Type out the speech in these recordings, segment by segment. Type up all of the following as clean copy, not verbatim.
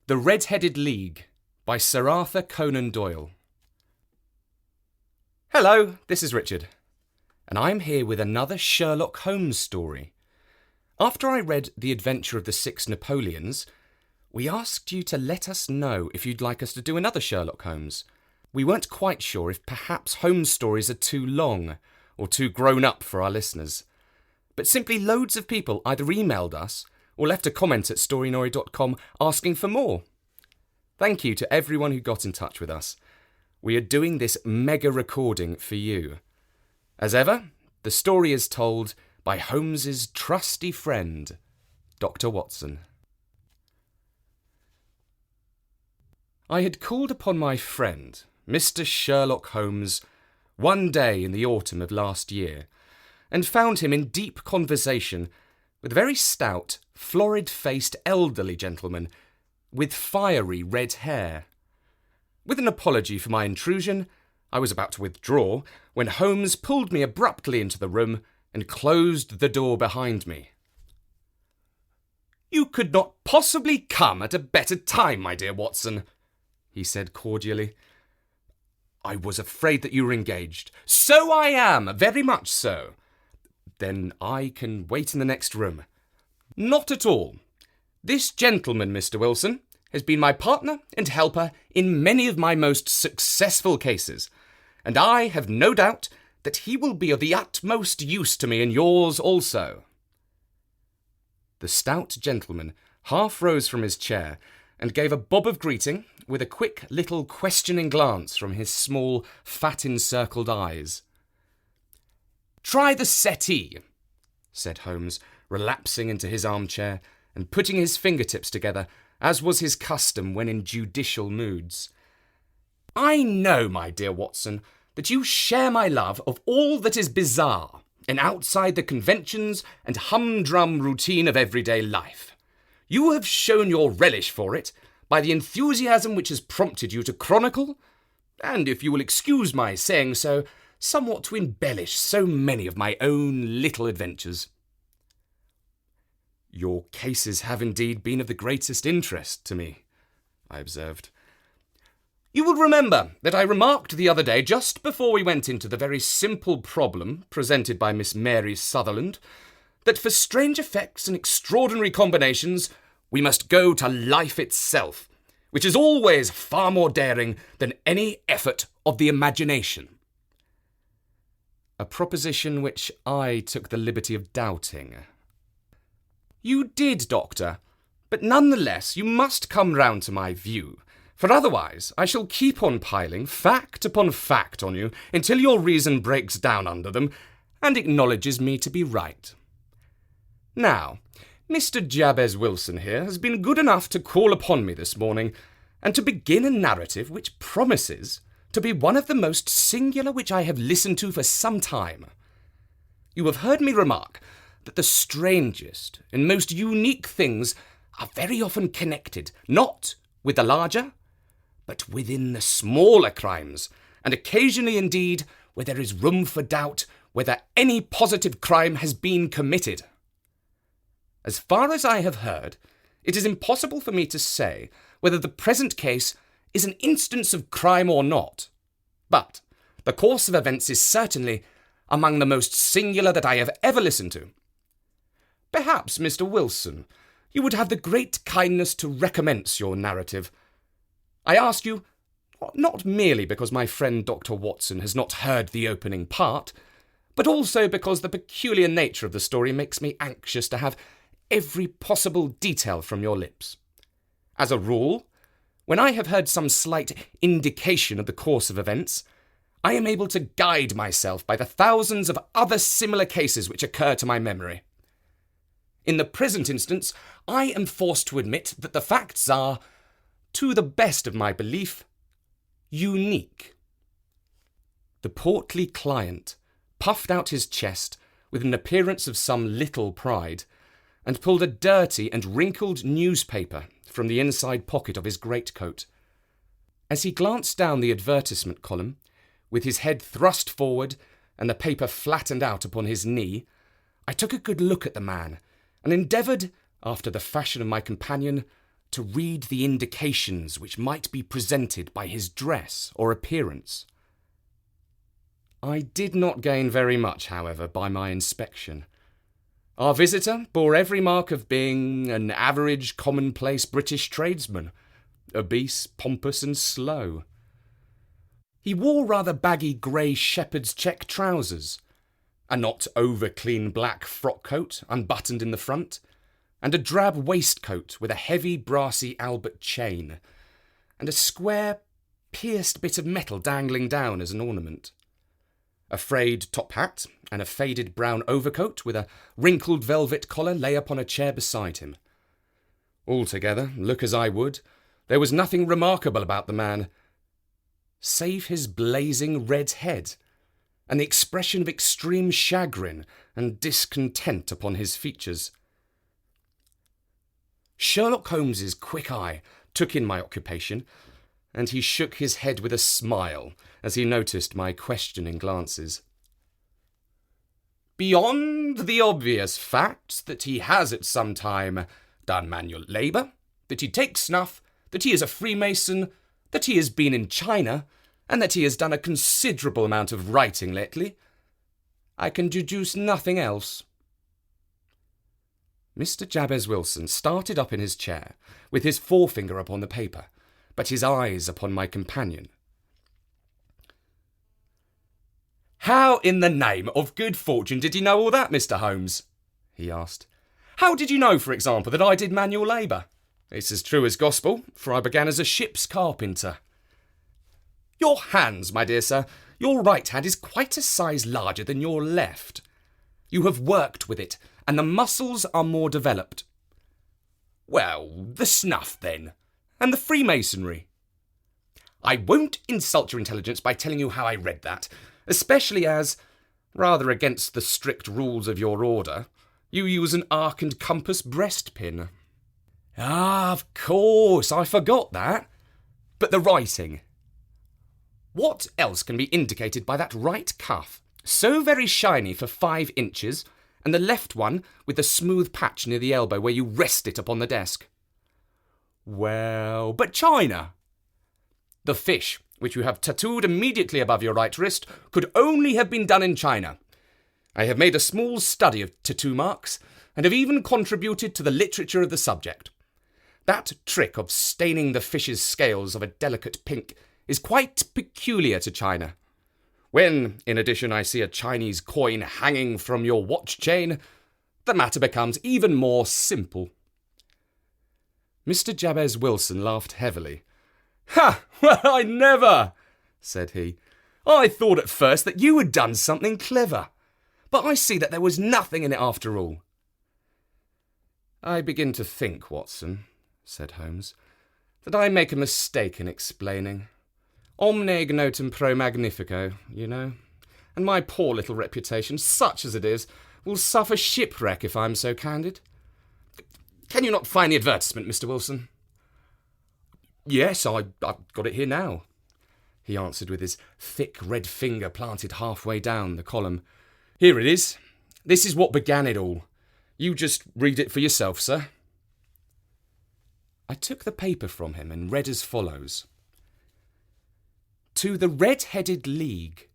The Red-Headed League by Sir Arthur Conan Doyle. Hello, this is Richard, and I'm here with another Sherlock Holmes story. After I read The Adventure of the Six Napoleons, we asked you to let us know if you'd like us to do another Sherlock Holmes. We weren't quite sure if perhaps Holmes stories are too long or too grown up for our listeners. But simply loads of people either emailed us or left a comment at storynori.com asking for more. Thank you to everyone who got in touch with us. We are doing this mega recording for you. As ever, the story is told by Holmes's trusty friend, Dr. Watson. I had called upon my friend, Mr. Sherlock Holmes, one day in the autumn of last year, and found him in deep conversation with a very stout, florid-faced elderly gentleman with fiery red hair. With an apology for my intrusion, I was about to withdraw when Holmes pulled me abruptly into the room and closed the door behind me. "You could not possibly come at a better time, my dear Watson," he said cordially. "I was afraid that you were engaged." "So I am, very much so." "Then I can wait in the next room." "Not at all. This gentleman, Mr. Wilson, has been my partner and helper in many of my most successful cases, and I have no doubt that he will be of the utmost use to me in yours also." The stout gentleman half rose from his chair and gave a bob of greeting with a quick little questioning glance from his small, fat-encircled eyes. "Try the settee," said Holmes, relapsing into his armchair and putting his fingertips together, as was his custom when in judicial moods. "I know, my dear Watson, that you share my love of all that is bizarre and outside the conventions and humdrum routine of everyday life. You have shown your relish for it by the enthusiasm which has prompted you to chronicle, and if you will excuse my saying so, somewhat to embellish so many of my own little adventures." "Your cases have indeed been of the greatest interest to me," I observed. "You will remember that I remarked the other day, just before we went into the very simple problem presented by Miss Mary Sutherland, that for strange effects and extraordinary combinations we must go to life itself, which is always far more daring than any effort of the imagination." A proposition which I took the liberty of doubting. "You did, Doctor, but nonetheless you must come round to my view, for otherwise I shall keep on piling fact upon fact on you until your reason breaks down under them and acknowledges me to be right. Now, Mr. Jabez Wilson here has been good enough to call upon me this morning and to begin a narrative which promises to be one of the most singular which I have listened to for some time. You have heard me remark that the strangest and most unique things are very often connected, not with the larger, but within the smaller crimes, and occasionally indeed where there is room for doubt whether any positive crime has been committed. As far as I have heard, it is impossible for me to say whether the present case is an instance of crime or not, but the course of events is certainly among the most singular that I have ever listened to. Perhaps, Mr. Wilson, you would have the great kindness to recommence your narrative. I ask you, not merely because my friend Dr. Watson has not heard the opening part, but also because the peculiar nature of the story makes me anxious to have every possible detail from your lips. As a rule, when I have heard some slight indication of the course of events, I am able to guide myself by the thousands of other similar cases which occur to my memory. In the present instance, I am forced to admit that the facts are, to the best of my belief, unique." The portly client puffed out his chest with an appearance of some little pride, and pulled a dirty and wrinkled newspaper from the inside pocket of his greatcoat. As he glanced down the advertisement column, with his head thrust forward and the paper flattened out upon his knee, I took a good look at the man, and endeavoured, after the fashion of my companion, to read the indications which might be presented by his dress or appearance. I did not gain very much, however, by my inspection. Our visitor bore every mark of being an average, commonplace British tradesman, obese, pompous and slow. He wore rather baggy grey shepherd's check trousers, a not over-clean black frock coat unbuttoned in the front, and a drab waistcoat with a heavy brassy Albert chain, and a square, pierced bit of metal dangling down as an ornament. A frayed top hat and a faded brown overcoat with a wrinkled velvet collar lay upon a chair beside him. Altogether, look as I would, there was nothing remarkable about the man, save his blazing red head, and the expression of extreme chagrin and discontent upon his features. Sherlock Holmes's quick eye took in my occupation, and he shook his head with a smile as he noticed my questioning glances. Beyond the obvious fact that he has at some time done manual labour, that he takes snuff, that he is a Freemason, that he has been in China, and that he has done a considerable amount of writing lately, I can deduce nothing else. Mr. Jabez Wilson started up in his chair, with his forefinger upon the paper, but his eyes upon my companion. How in the name of good fortune did you know all that, Mr. Holmes? He asked. How did you know, for example, that I did manual labour? It's as true as gospel, for I began as a ship's carpenter. Your hands, my dear sir, your right hand is quite a size larger than your left. You have worked with it, and the muscles are more developed. Well, the snuff, then, and the Freemasonry. I won't insult your intelligence by telling you how I read that, especially as, rather against the strict rules of your order, you use an arc and compass breastpin. Ah, of course, I forgot that. But the writing. What else can be indicated by that right cuff, so very shiny for 5 inches, and the left one with the smooth patch near the elbow where you rest it upon the desk? Well, but China. The fish, which you have tattooed immediately above your right wrist, could only have been done in China. I have made a small study of tattoo marks, and have even contributed to the literature of the subject. That trick of staining the fish's scales of a delicate pink is quite peculiar to China. When, in addition, I see a Chinese coin hanging from your watch chain, the matter becomes even more simple. Mr. Jabez Wilson laughed heavily. Ha! Well, I never, said he. I thought at first that you had done something clever, but I see that there was nothing in it after all. I begin to think, Watson, said Holmes, that I make a mistake in explaining. Omne ignotum pro magnifico, you know, and my poor little reputation, such as it is, will suffer shipwreck if I am so candid. Can you not find the advertisement, Mr. Wilson? Yes, I've got it here now, he answered with his thick red finger planted halfway down the column. Here it is. This is what began it all. You just read it for yourself, sir. I took the paper from him and read as follows. To the Red-Headed League,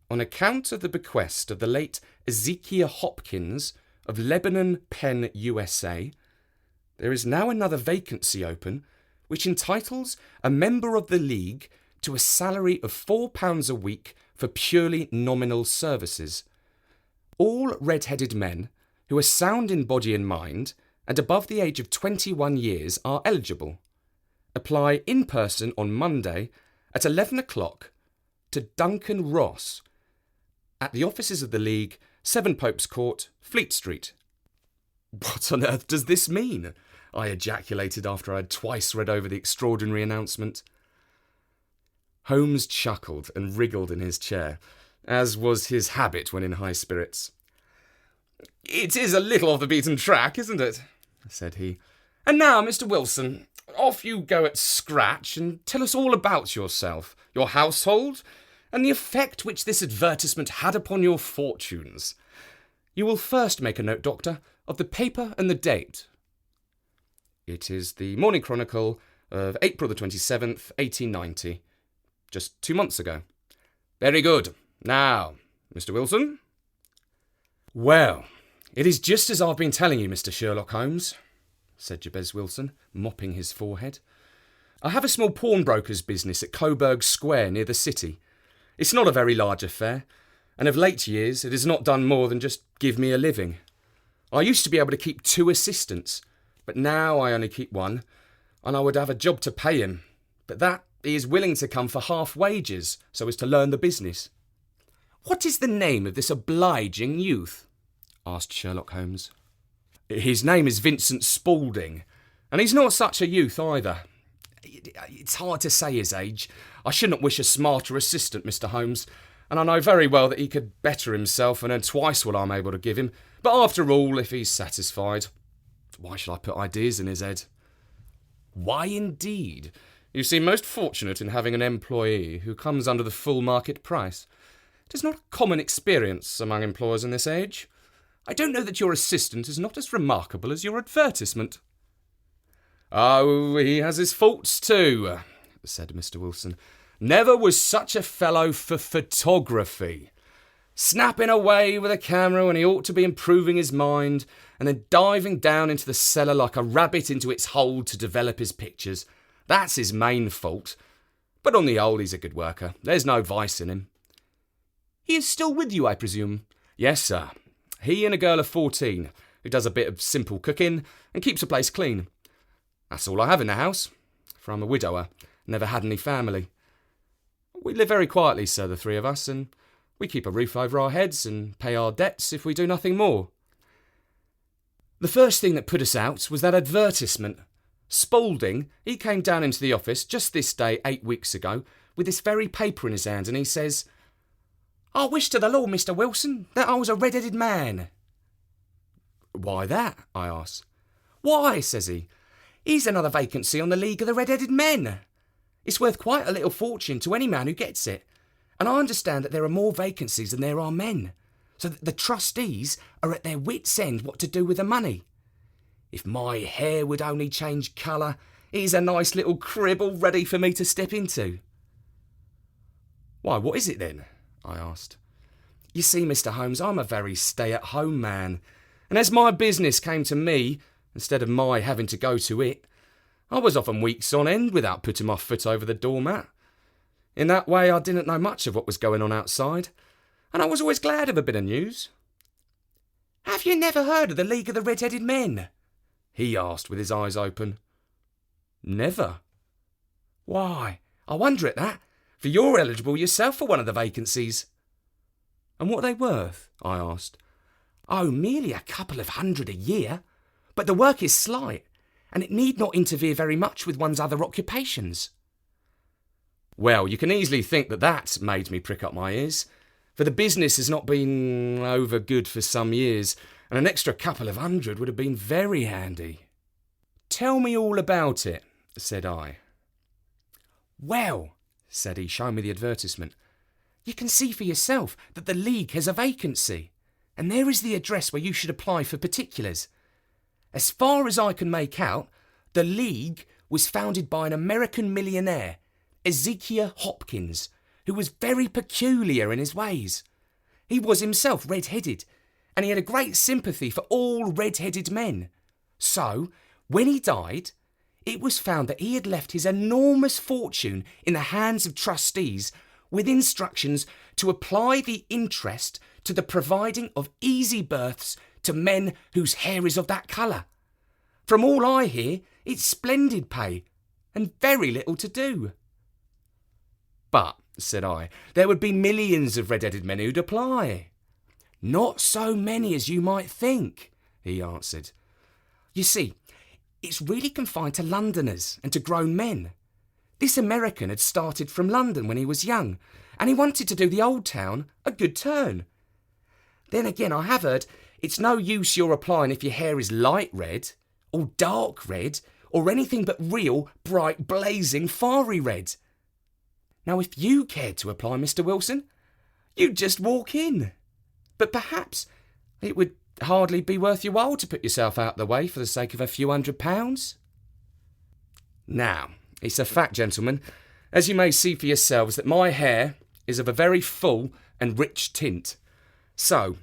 on account of the bequest of the late Ezekiel Hopkins of Lebanon, Penn, USA, there is now another vacancy open which entitles a member of the League to a salary of £4 a week for purely nominal services. All red-headed men who are sound in body and mind and above the age of 21 years are eligible. Apply in person on Monday at 11 o'clock to Duncan Ross at the offices of the League, 7 Pope's Court, Fleet Street. What on earth does this mean? I ejaculated after I had twice read over the extraordinary announcement. Holmes chuckled and wriggled in his chair, as was his habit when in high spirits. It is a little off the beaten track, isn't it? Said he. And now, Mr. Wilson, off you go at scratch and tell us all about yourself, your household, and the effect which this advertisement had upon your fortunes. You will first make a note, Doctor, of the paper and the date. It is the Morning Chronicle of April the 27th, 1890. Just 2 months ago. Very good. Now, Mr. Wilson? Well, it is just as I've been telling you, Mr. Sherlock Holmes, said Jabez Wilson, mopping his forehead. I have a small pawnbroker's business at Coburg Square near the city. It's not a very large affair, and of late years it has not done more than just give me a living. I used to be able to keep 2 assistants, but now I only keep 1, and I would have a job to pay him, but that he is willing to come for half wages so as to learn the business. What is the name of this obliging youth? Asked Sherlock Holmes. His name is Vincent Spaulding, and he's not such a youth either. It's hard to say his age. I shouldn't wish a smarter assistant, Mr. Holmes, and I know very well that he could better himself and earn twice what I'm able to give him. But after all, if he's satisfied, why should I put ideas in his head? Why indeed? You seem most fortunate in having an employee who comes under the full market price. It is not a common experience among employers in this age. I don't know that your assistant is not as remarkable as your advertisement. Oh, he has his faults too, said Mr. Wilson. Never was such a fellow for photography. Snapping away with a camera when he ought to be improving his mind, and then diving down into the cellar like a rabbit into its hole to develop his pictures. That's his main fault. But on the whole, he's a good worker. There's no vice in him. He is still with you, I presume? Yes, sir. He and a girl of 14, who does a bit of simple cooking and keeps the place clean. That's all I have in the house, for I'm a widower, never had any family. We live very quietly, sir, the 3 of us, and we keep a roof over our heads and pay our debts if we do nothing more. The first thing that put us out was that advertisement. Spaulding, he came down into the office just this day 8 weeks ago with this very paper in his hand, and he says, I wish to the Lord, Mr. Wilson, that I was a red-headed man. Why that? I asked. Why, says he, here's another vacancy on the League of the Red-Headed Men. It's worth quite a little fortune to any man who gets it, and I understand that there are more vacancies than there are men, so that the trustees are at their wits' end what to do with the money. If my hair would only change colour, here's a nice little crib all ready for me to step into. Why, what is it then? I asked. You see, Mr. Holmes, I'm a very stay-at-home man, and as my business came to me, instead of my having to go to it, I was often weeks on end without putting my foot over the doormat. In that way, I didn't know much of what was going on outside, and I was always glad of a bit of news. Have you never heard of the League of the Red-Headed Men? He asked with his eyes open. Never. Why, I wonder at that, for you're eligible yourself for one of the vacancies. And what are they worth? I asked. Oh, merely a couple of hundred a year, but the work is slight, and it need not interfere very much with one's other occupations. Well, you can easily think that made me prick up my ears, for the business has not been over good for some years, and an extra couple of hundred would have been very handy. Tell me all about it, said I. Well, said he, showing me the advertisement, you can see for yourself that the League has a vacancy, and there is the address where you should apply for particulars. As far as I can make out, the League was founded by an American millionaire, Ezekiel Hopkins, who was very peculiar in his ways. He was himself red-headed, and he had a great sympathy for all red-headed men. So, when he died, it was found that he had left his enormous fortune in the hands of trustees with instructions to apply the interest to the providing of easy berths to men whose hair is of that colour. From all I hear, it's splendid pay, and very little to do. But, said I, there would be millions of red-headed men who'd apply. Not so many as you might think, he answered. You see, it's really confined to Londoners and to grown men. This American had started from London when he was young, and he wanted to do the old town a good turn. Then again, I have heard it's no use your applying if your hair is light red, or dark red, or anything but real, bright, blazing, fiery red. Now, if you cared to apply, Mr. Wilson, you'd just walk in. But perhaps it would hardly be worth your while to put yourself out of the way for the sake of a few £100. Now, it's a fact, gentlemen, as you may see for yourselves, that my hair is of a very full and rich tint. So,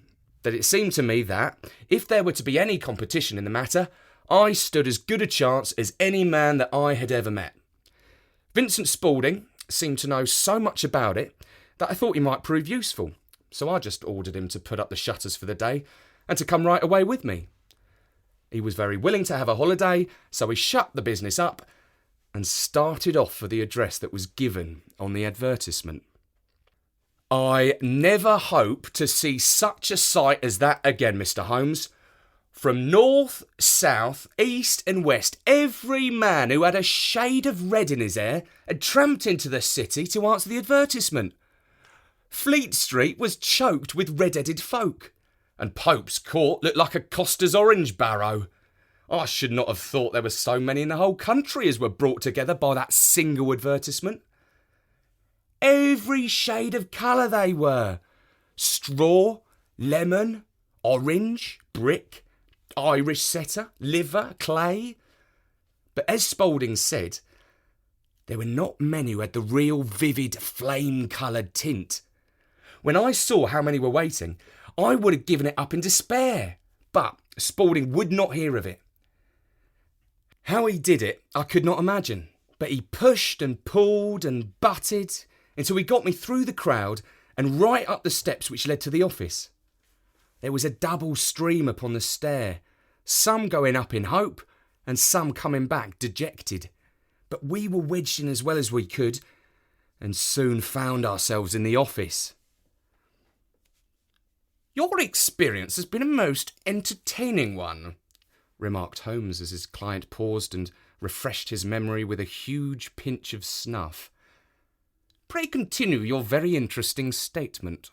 that it seemed to me that, if there were to be any competition in the matter, I stood as good a chance as any man that I had ever met. Vincent Spaulding seemed to know so much about it that I thought he might prove useful, so I just ordered him to put up the shutters for the day and to come right away with me. He was very willing to have a holiday, so he shut the business up and started off for the address that was given on the advertisement. I never hope to see such a sight as that again, Mr. Holmes. From north, south, east and west, every man who had a shade of red in his hair had tramped into the city to answer the advertisement. Fleet Street was choked with red-headed folk, and Pope's Court looked like a coster's orange barrow. I should not have thought there were so many in the whole country as were brought together by that single advertisement. Every shade of colour they were. Straw, lemon, orange, brick, Irish setter, liver, clay. But as Spaulding said, there were not many who had the real vivid flame-coloured tint. When I saw how many were waiting, I would have given it up in despair, but Spaulding would not hear of it. How he did it, I could not imagine, but he pushed and pulled and butted until he got me through the crowd and right up the steps which led to the office. There was a double stream upon the stair, some going up in hope and some coming back dejected, but we were wedged in as well as we could and soon found ourselves in the office. "Your experience has been a most entertaining one," remarked Holmes as his client paused and refreshed his memory with a huge pinch of snuff. "Pray continue your very interesting statement."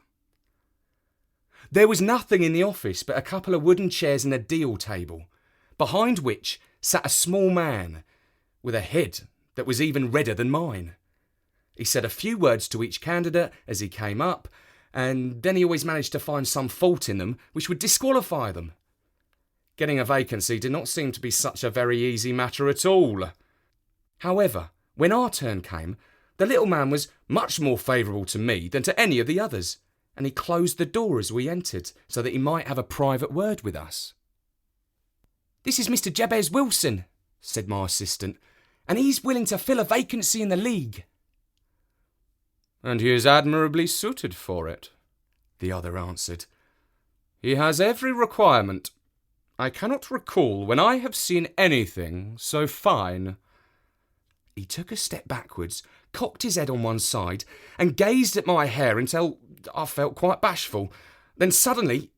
There was nothing in the office but a couple of wooden chairs and a deal table, behind which sat a small man with a head that was even redder than mine. He said a few words to each candidate as he came up, and then he always managed to find some fault in them which would disqualify them. Getting a vacancy did not seem to be such a very easy matter at all. However, when our turn came, the little man was much more favourable to me than to any of the others, and he closed the door as we entered so that he might have a private word with us. "This is Mr. Jabez Wilson," said my assistant, "and he's willing to fill a vacancy in the League." "And he is admirably suited for it," the other answered. "He has every requirement. I cannot recall when I have seen anything so fine." He took a step backwards, cocked his head on one side, and gazed at my hair until I felt quite bashful. Then suddenly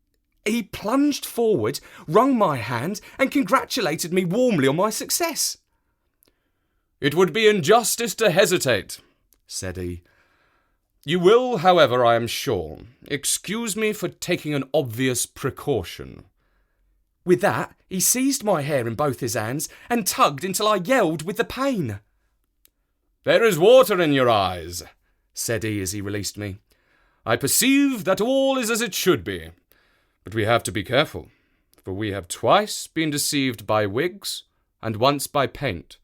he plunged forward, wrung my hand, and congratulated me warmly on my success. "It would be injustice to hesitate," said he. "You will, however, I am sure, excuse me for taking an obvious precaution." With that, he seized my hair in both his hands and tugged until I yelled with the pain. "There is water in your eyes," said he as he released me. "I perceive that all is as it should be, but we have to be careful, for we have twice been deceived by wigs and once by paint.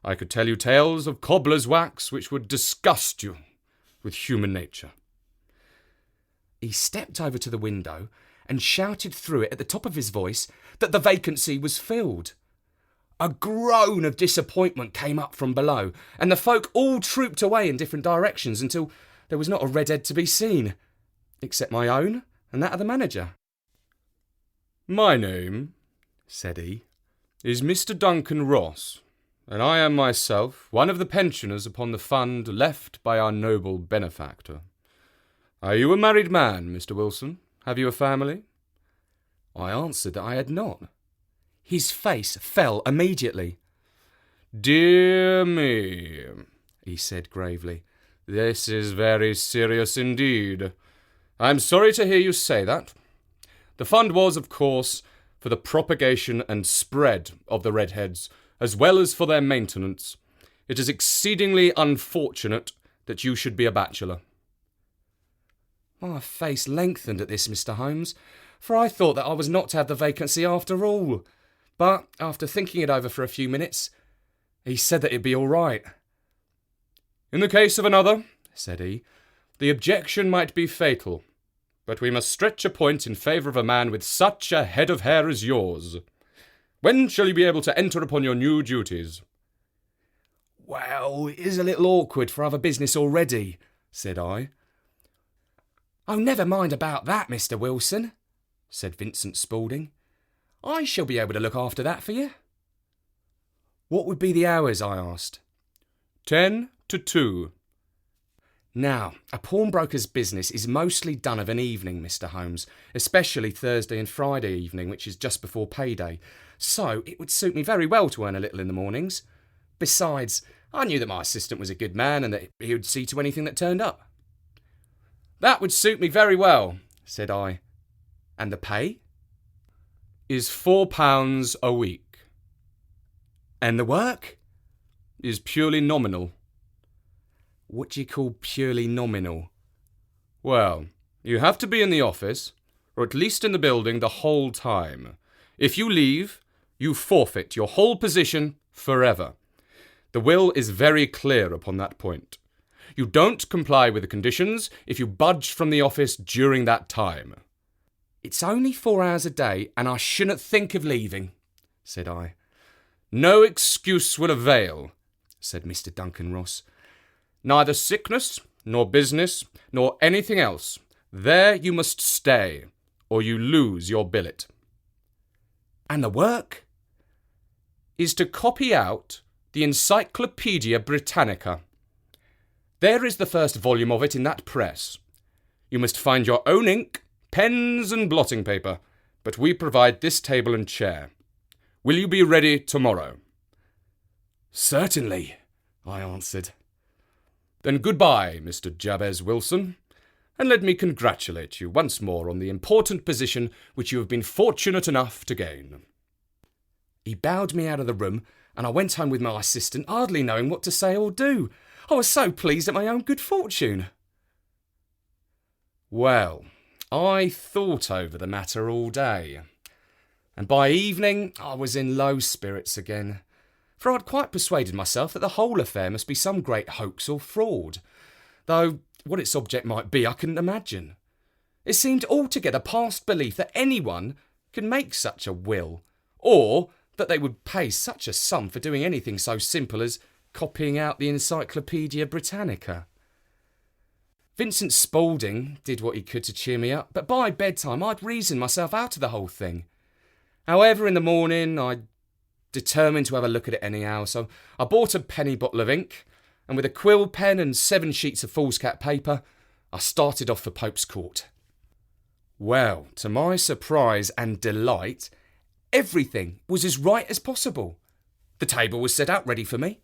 I could tell you tales of cobbler's wax which would disgust you with human nature." He stepped over to the window and shouted through it at the top of his voice that the vacancy was filled. A groan of disappointment came up from below, and the folk all trooped away in different directions until there was not a redhead to be seen, except my own and that of the manager. "My name," said he, "is Mr. Duncan Ross, and I am myself one of the pensioners upon the fund left by our noble benefactor. Are you a married man, Mr. Wilson? Have you a family?" I answered that I had not. His face fell immediately. "Dear me," he said gravely, "this is very serious indeed. I am sorry to hear you say that. The fund was, of course, for the propagation and spread of the redheads, as well as for their maintenance. It is exceedingly unfortunate that you should be a bachelor." My face lengthened at this, Mr. Holmes, for I thought that I was not to have the vacancy after all. But, after thinking it over for a few minutes, He said that it'd be all right. In the case of another, said he, the objection might be fatal, but we must stretch a point in favour of a man with such a head of hair as yours. When shall you be able to enter upon your new duties? Well, it is a little awkward for other business already, said I. Oh, never mind about that, Mr. Wilson, said Vincent Spaulding. I shall be able to look after that for you. What would be the hours? I asked. 10 to 2. Now, a pawnbroker's business is mostly done of an evening, Mr. Holmes, especially Thursday and Friday evening, which is just before payday. So it would suit me very well to earn a little in the mornings. Besides, I knew that my assistant was a good man and that he would see to anything that turned up. That would suit me very well, said I. And the pay? Is £4 a week. And the work? Is purely nominal. What do you call purely nominal? Well, you have to be in the office, or at least in the building, the whole time. If you leave, you forfeit your whole position forever. The will is very clear upon that point. You don't comply with the conditions if you budge from the office during that time. It's only 4 hours a day, and I shouldn't think of leaving, said I. No excuse will avail, said Mr. Duncan Ross. Neither sickness, nor business, nor anything else. There you must stay, or you lose your billet. And the work? Is to copy out the Encyclopaedia Britannica. There is the first volume of it in that press. You must find your own ink, pens and blotting paper, but we provide this table and chair. Will you be ready tomorrow? Certainly, I answered. Then goodbye, Mr. Jabez Wilson, and let me congratulate you once more on the important position which you have been fortunate enough to gain. He bowed me out of the room, and I went home with my assistant, hardly knowing what to say or do. I was so pleased at my own good fortune. Well, I thought over the matter all day, and by evening I was in low spirits again, for I'd quite persuaded myself that the whole affair must be some great hoax or fraud, though what its object might be I couldn't imagine. It seemed altogether past belief that anyone could make such a will, or that they would pay such a sum for doing anything so simple as copying out the Encyclopaedia Britannica. Vincent Spaulding did what he could to cheer me up, but by bedtime I'd reasoned myself out of the whole thing. However, in the morning I determined to have a look at it anyhow, so I bought a penny bottle of ink, and with a quill pen and 7 sheets of foolscap paper, I started off for Pope's Court. Well, to my surprise and delight, everything was as right as possible. The table was set out ready for me,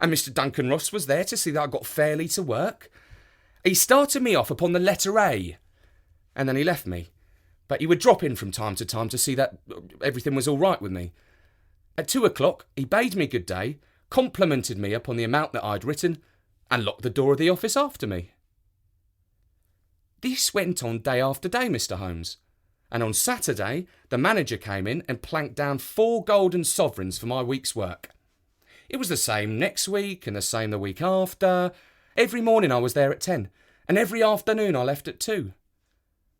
and Mr. Duncan Ross was there to see that I got fairly to work. He started me off upon the letter A, and then he left me, but he would drop in from time to time to see that everything was all right with me. At 2 o'clock, he bade me good day, complimented me upon the amount that I'd written, and locked the door of the office after me. This went on day after day, Mr. Holmes, and on Saturday the manager came in and planked down 4 golden sovereigns for my week's work. It was the same next week and the same the week after. Every morning I was there at 10, and every afternoon I left at 2.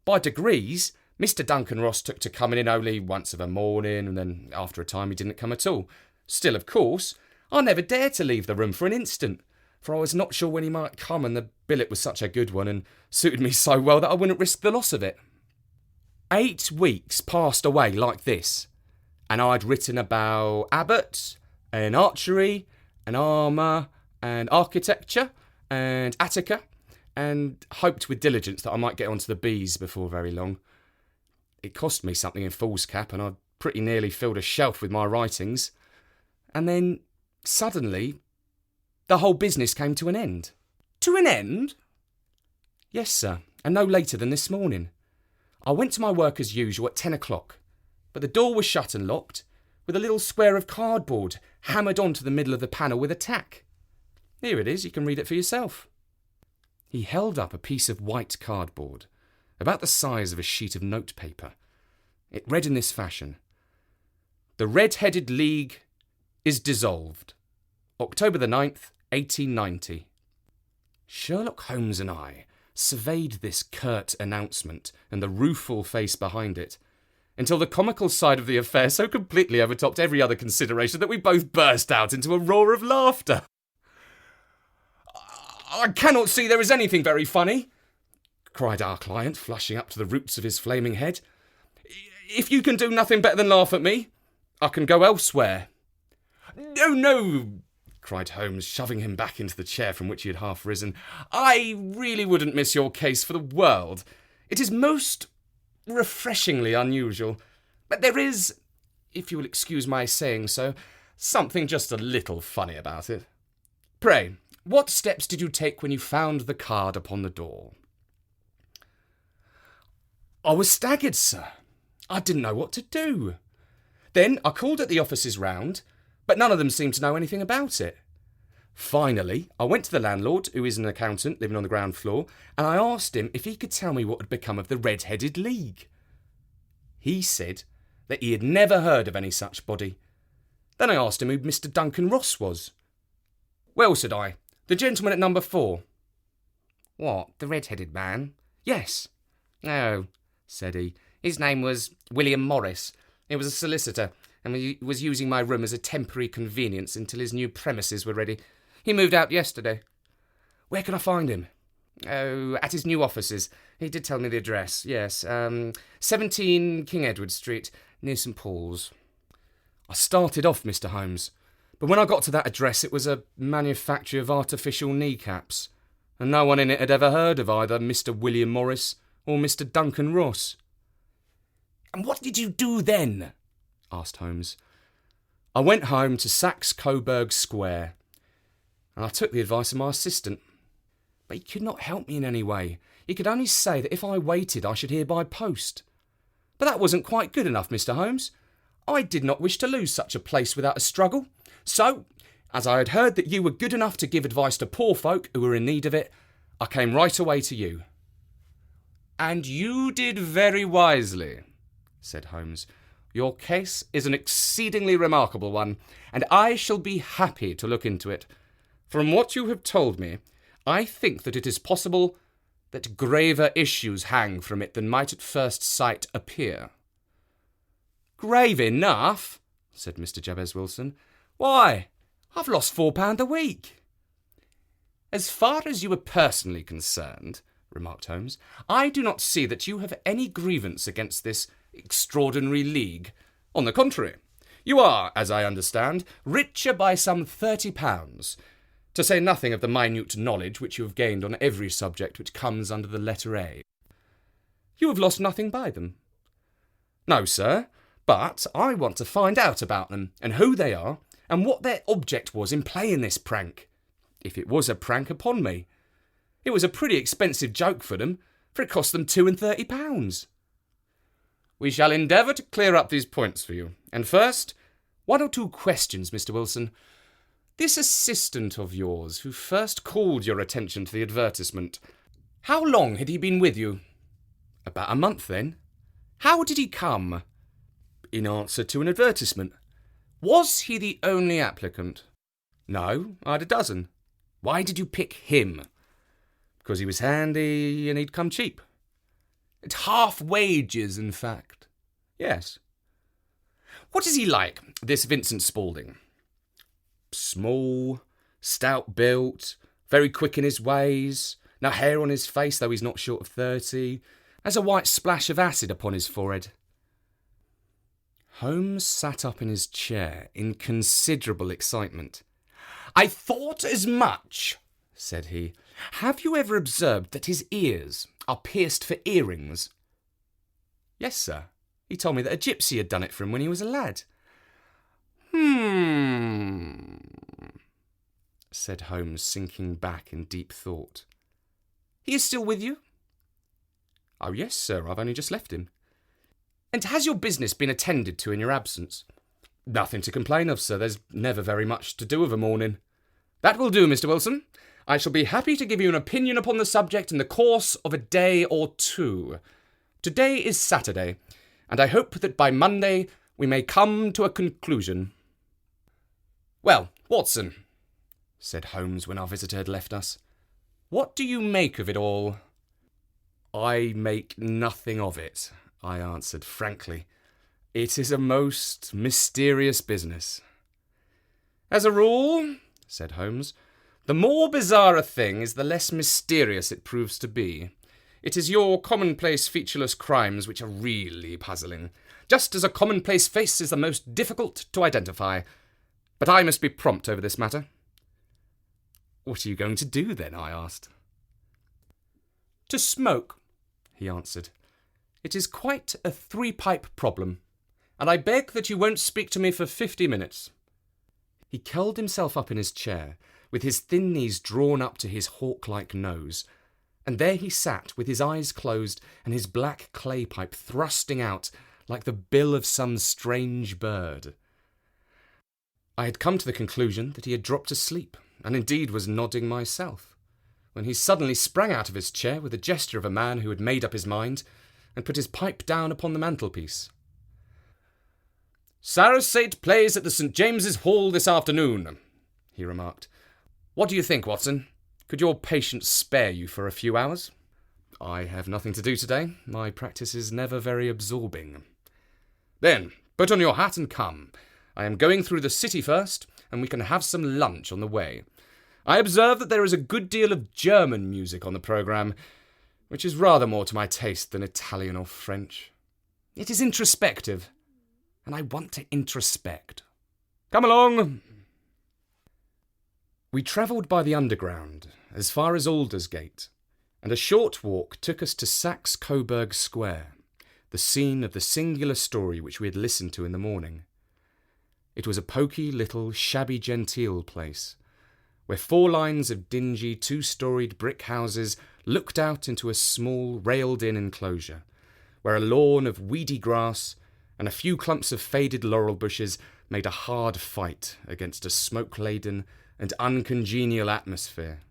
By degrees, Mr. Duncan Ross took to coming in only once of a morning, and then after a time he didn't come at all. Still, of course, I never dared to leave the room for an instant, for I was not sure when he might come, and the billet was such a good one and suited me so well that I wouldn't risk the loss of it. 8 weeks passed away like this, and I'd written about abbots and archery and armour and architecture and Attica, and hoped with diligence that I might get onto the bees before very long. It cost me something in foolscap, and I'd pretty nearly filled a shelf with my writings. And then, suddenly, the whole business came to an end. To an end? Yes, sir, and no later than this morning. I went to my work as usual at 10 o'clock, but the door was shut and locked, with a little square of cardboard hammered onto the middle of the panel with a tack. Here it is, you can read it for yourself. He held up a piece of white cardboard, about the size of a sheet of notepaper. It read in this fashion: The Red-Headed League is dissolved. October the 9th, 1890. Sherlock Holmes and I surveyed this curt announcement and the rueful face behind it, until the comical side of the affair so completely overtopped every other consideration that we both burst out into a roar of laughter. "I cannot see there is anything very funny," cried our client, flushing up to the roots of his flaming head. "If you can do nothing better than laugh at me, I can go elsewhere." "No, no," cried Holmes, shoving him back into the chair from which he had half risen. "I really wouldn't miss your case for the world. It is most refreshingly unusual. But there is, if you will excuse my saying so, something just a little funny about it. Pray, what steps did you take when you found the card upon the door?" "I was staggered, sir. I didn't know what to do. Then I called at the offices round, but none of them seemed to know anything about it. Finally, I went to the landlord, who is an accountant living on the ground floor, and I asked him if he could tell me what had become of the Red-Headed League. He said that he had never heard of any such body. Then I asked him who Mr. Duncan Ross was. "Well," said I, "the gentleman at number 4. "What, the red-headed man?" "Yes." "Oh," said he, "his name was William Morris. He was a solicitor, and he was using my room as a temporary convenience until his new premises were ready. He moved out yesterday." "Where can I find him?" "Oh, at his new offices. He did tell me the address, yes. 17 King Edward Street, near St. Paul's." I started off, Mr. Holmes, but when I got to that address it was a manufactory of artificial kneecaps, and no one in it had ever heard of either Mr. William Morris or Mr. Duncan Ross. "And what did you do then?" asked Holmes. "I went home to Saxe Coburg Square, and I took the advice of my assistant. But he could not help me in any way. He could only say that if I waited I should hear by post. But that wasn't quite good enough, Mr. Holmes. I did not wish to lose such a place without a struggle. So, as I had heard that you were good enough to give advice to poor folk who were in need of it, I came right away to you." "And you did very wisely," said Holmes. "Your case is an exceedingly remarkable one, and I shall be happy to look into it. From what you have told me, I think that it is possible that graver issues hang from it than might at first sight appear." "Grave enough?" said Mr. Jabez Wilson. "Why, I've lost £4 a week." "As far as you are personally concerned," remarked Holmes, "I do not see that you have any grievance against this extraordinary league. On the contrary, you are, as I understand, richer by some £30, to say nothing of the minute knowledge which you have gained on every subject which comes under the letter A. You have lost nothing by them." "No, sir, but I want to find out about them, and who they are, and what their object was in playing this prank, if it was a prank upon me. It was a pretty expensive joke for them, for it cost them £32. "We shall endeavour to clear up these points for you. And first, 1 or 2 questions, Mr. Wilson. This assistant of yours who first called your attention to the advertisement, how long had he been with you?" "About a month, then." "How did he come?" "In answer to an advertisement." "Was he the only applicant?" "No, I had a dozen." "Why did you pick him?" "Because he was handy and he'd come cheap." "At half wages, in fact?" "Yes." "What is he like, this Vincent Spaulding?" "Small, stout-built, very quick in his ways, no hair on his face, though he's not short of 30, has a white splash of acid upon his forehead." Holmes sat up in his chair in considerable excitement. "I thought as much," said he. "Have you ever observed that his ears are pierced for earrings?" "Yes, sir. He told me that a gypsy had done it for him when he was a lad." Said Holmes, sinking back in deep thought. "He is still with you?" "Oh, yes, sir. I've only just left him." "And has your business been attended to in your absence?" "Nothing to complain of, sir. There's never very much to do of a morning." "That will do, Mr. Wilson. I shall be happy to give you an opinion upon the subject in the course of a day or 2. Today is Saturday, and I hope that by Monday we may come to a conclusion." "Well, Watson, said Holmes when our visitor had left us. "What do you make of it all?" "I make nothing of it," I answered frankly. "It is a most mysterious business." "As a rule," said Holmes, "the more bizarre a thing is, the less mysterious it proves to be. It is your commonplace featureless crimes which are really puzzling, just as a commonplace face is the most difficult to identify. But I must be prompt over this matter." "What are you going to do then?" I asked. "To smoke," he answered. "It is quite a three-pipe problem, and I beg that you won't speak to me for 50 minutes. He curled himself up in his chair, with his thin knees drawn up to his hawk-like nose, and there he sat with his eyes closed and his black clay pipe thrusting out like the bill of some strange bird. I had come to the conclusion that he had dropped asleep, and indeed was nodding myself, when he suddenly sprang out of his chair with the gesture of a man who had made up his mind, and put his pipe down upon the mantelpiece. "Sarasate plays at the St. James's Hall this afternoon," he remarked. "What do you think, Watson? Could your patient spare you for a few hours?" "I have nothing to do today. My practice is never very absorbing." "Then, put on your hat and come. I am going through the city first, and we can have some lunch on the way. I observe that there is a good deal of German music on the programme, which is rather more to my taste than Italian or French. It is introspective, and I want to introspect. Come along." We travelled by the Underground as far as Aldersgate, and a short walk took us to Saxe-Coburg Square, the scene of the singular story which we had listened to in the morning. It was a poky little shabby-genteel place, where 4 lines of dingy 2-storied brick houses looked out into a small railed-in enclosure, where a lawn of weedy grass and a few clumps of faded laurel bushes made a hard fight against a smoke-laden and uncongenial atmosphere.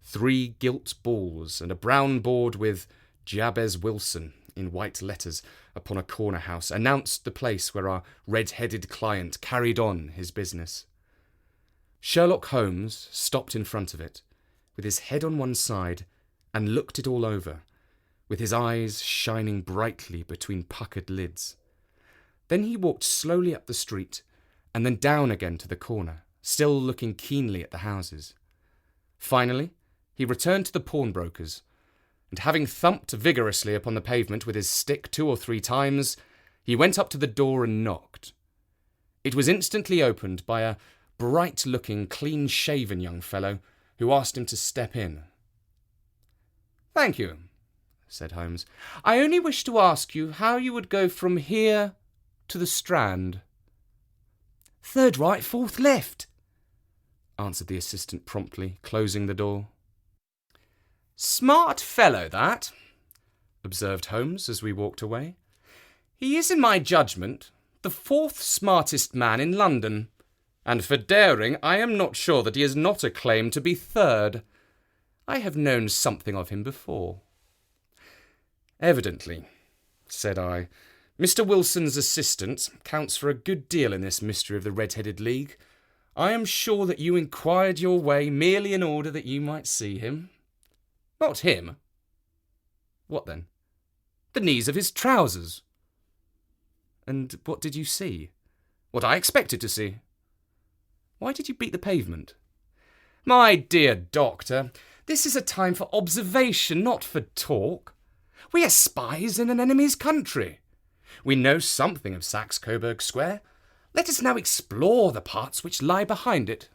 3 gilt balls and a brown board with Jabez Wilson in white letters upon a corner house announced the place where our red-headed client carried on his business. Sherlock Holmes stopped in front of it, with his head on one side, and looked it all over, with his eyes shining brightly between puckered lids. Then he walked slowly up the street, and then down again to the corner, still looking keenly at the houses. Finally, he returned to the pawnbroker's, and having thumped vigorously upon the pavement with his stick 2 or 3 times, he went up to the door and knocked. It was instantly opened by a bright-looking, clean-shaven young fellow who asked him to step in. "Thank you," said Holmes. "I only wish to ask you how you would go from here to the Strand." "Third right, 4th left," answered the assistant promptly, closing the door. "Smart fellow, that," observed Holmes as we walked away. "He is, in my judgment, the 4th smartest man in London, and for daring I am not sure that he has not a claim to be 3rd. I have known something of him before." "Evidently," said I, "Mr. Wilson's assistant counts for a good deal in this mystery of the Red-Headed League. I am sure that you inquired your way merely in order that you might see him." "Not him." "What then?" "The knees of his trousers." "And what did you see?" "What I expected to see." "Why did you beat the pavement?" "My dear doctor, this is a time for observation, not for talk. We are spies in an enemy's country. We know something of Saxe-Coburg Square. Let us now explore the parts which lie behind it."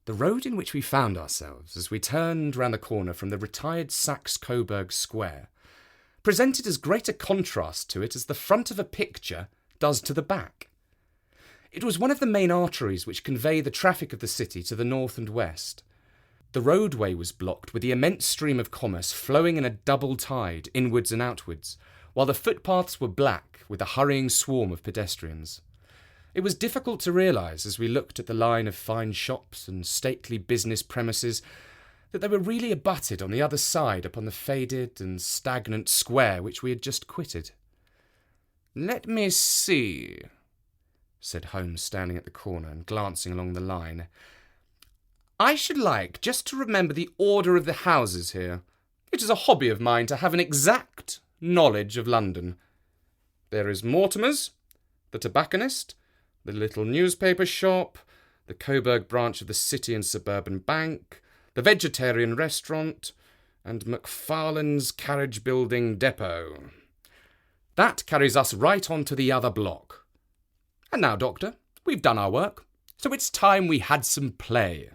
The road in which we found ourselves as we turned round the corner from the retired Saxe-Coburg Square presented as great a contrast to it as the front of a picture does to the back. It was one of the main arteries which convey the traffic of the city to the north and west. The roadway was blocked with the immense stream of commerce flowing in a double tide, inwards and outwards, while the footpaths were black with a hurrying swarm of pedestrians. It was difficult to realise, as we looked at the line of fine shops and stately business premises, that they were really abutted on the other side upon the faded and stagnant square which we had just quitted. "Let me see," said Holmes, standing at the corner and glancing along the line. "I should like just to remember the order of the houses here. It is a hobby of mine to have an exact knowledge of London. There is Mortimer's, the tobacconist, the little newspaper shop, the Coburg branch of the City and Suburban Bank, the vegetarian restaurant, and McFarlane's carriage building depot. That carries us right on to the other block. And now, Doctor, we've done our work, so it's time we had some play.